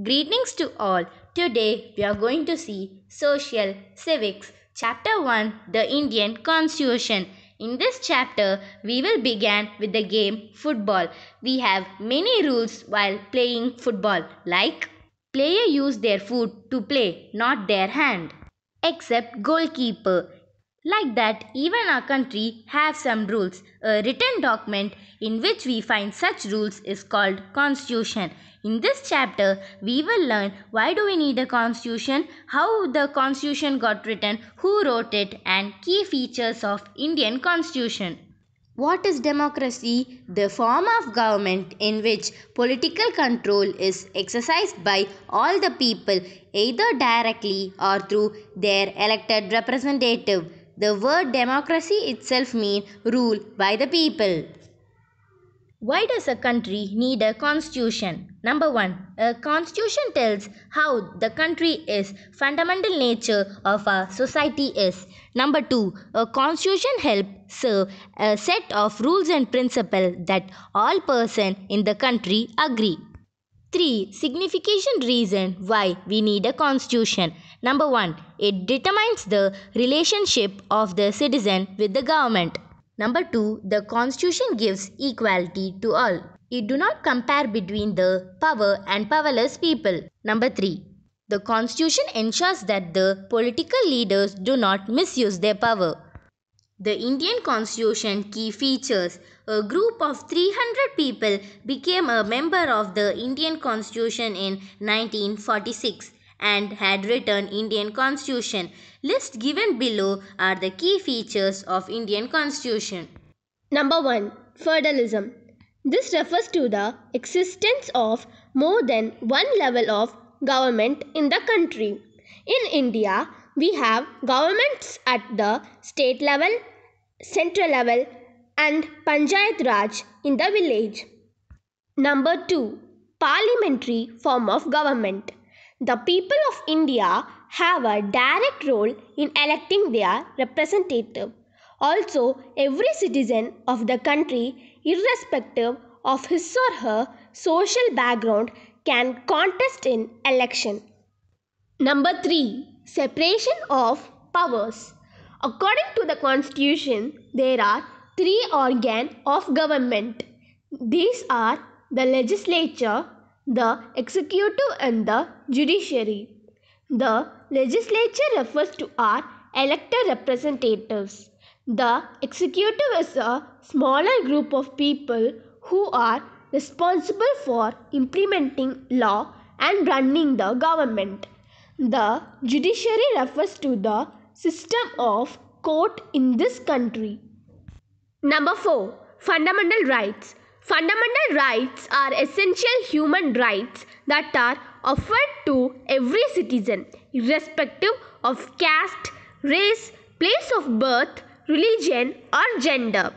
Greetings to all. Today we are going to see Social Civics, Chapter 1, the Indian Constitution. In this chapter, we will begin with the game football. We have many rules while playing football, like player use their foot to play, not their hand, except goalkeeper. Like that, even our country have some rules. A written document in which we find such rules is called constitution. In this chapter, we will learn why do we need a constitution, how the constitution got written, who wrote it, and key features of Indian constitution. What is democracy? The form of government in which political control is exercised by all the people, either directly or through their elected representative. The word democracy itself means rule by the people. Why does a country need a constitution? Number 1. A constitution tells how the country is, fundamental nature of a society is. Number 2. A constitution helps serve a set of rules and principles that all persons in the country agree. 3. Signification reason why we need a constitution. Number 1. It determines the relationship of the citizen with the government. Number 2. The constitution gives equality to all. It do not compare between the power and powerless people. Number 3. The constitution ensures that the political leaders do not misuse their power. The Indian Constitution key features. A group of 300 people became a member of the Indian Constitution in 1946 and had written Indian Constitution. List given below are the key features of Indian Constitution. Number 1. Feudalism. This refers to the existence of more than one level of government in the country. In India, we have governments at the state level, central level, and Panchayat Raj in the village. Number 2. Parliamentary form of government. The people of India have a direct role in electing their representative. Also, every citizen of the country, irrespective of his or her social background, can contest in election. Number 3. Separation of powers. According to the Constitution, there are three organs of government. These are the legislature, the executive, and the judiciary. The legislature refers to our elected representatives. The executive is a smaller group of people who are responsible for implementing law and running the government. The judiciary refers to the system of court in this country. Number 4. Fundamental rights. Fundamental rights are essential human rights that are offered to every citizen, irrespective of caste, race, place of birth, religion, or gender.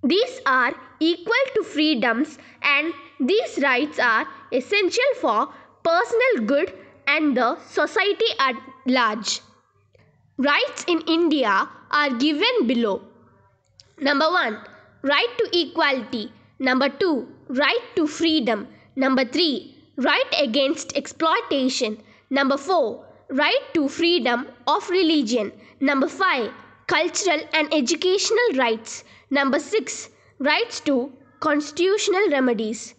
These are equal to freedoms, and these rights are essential for personal good and the society at large. Rights in India are given below. Number 1. Right to equality. Number 2. Right to freedom. Number 3. Right against exploitation. Number 4. Right to freedom of religion. Number 5. Cultural and educational rights. Number 6. Rights to constitutional remedies.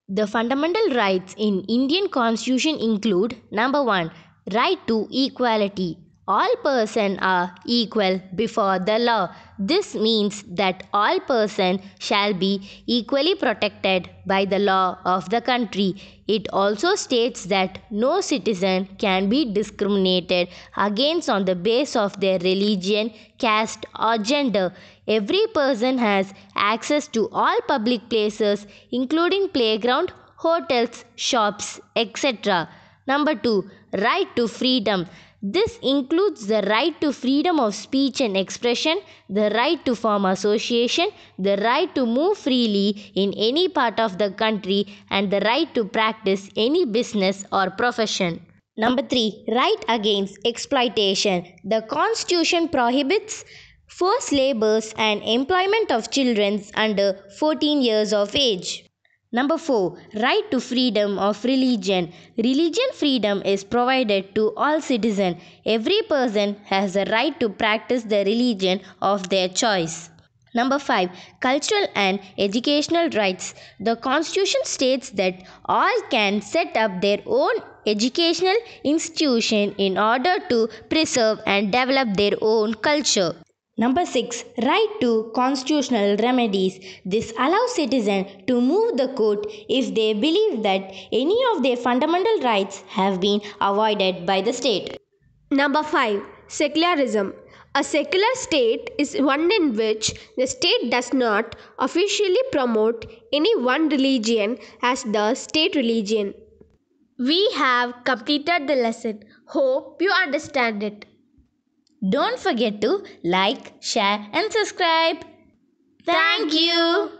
The fundamental rights in Indian Constitution include number 1. Right to equality. All persons are equal before the law. This means that all persons shall be equally protected by the law of the country. It also states that no citizen can be discriminated against on the basis of their religion, caste, or gender. Every person has access to all public places, including playground, hotels, shops, etc. Number 2. Right to freedom. This includes the right to freedom of speech and expression, the right to form association, the right to move freely in any part of the country, and the right to practice any business or profession. Number 3. Right against exploitation. The Constitution prohibits forced labors and employment of children under 14 years of age. Number 4. Right to freedom of religion. Religion freedom is provided to all citizens. Every person has the right to practice the religion of their choice. Number 5. Cultural and educational rights. The Constitution states that all can set up their own educational institution in order to preserve and develop their own culture. Number 6. Right to constitutional remedies. This allows citizens to move the court if they believe that any of their fundamental rights have been avoided by the state. Number 5. Secularism. A secular state is one in which the state does not officially promote any one religion as the state religion. We have completed the lesson. Hope you understand it. Don't forget to like, share and subscribe. Thank you.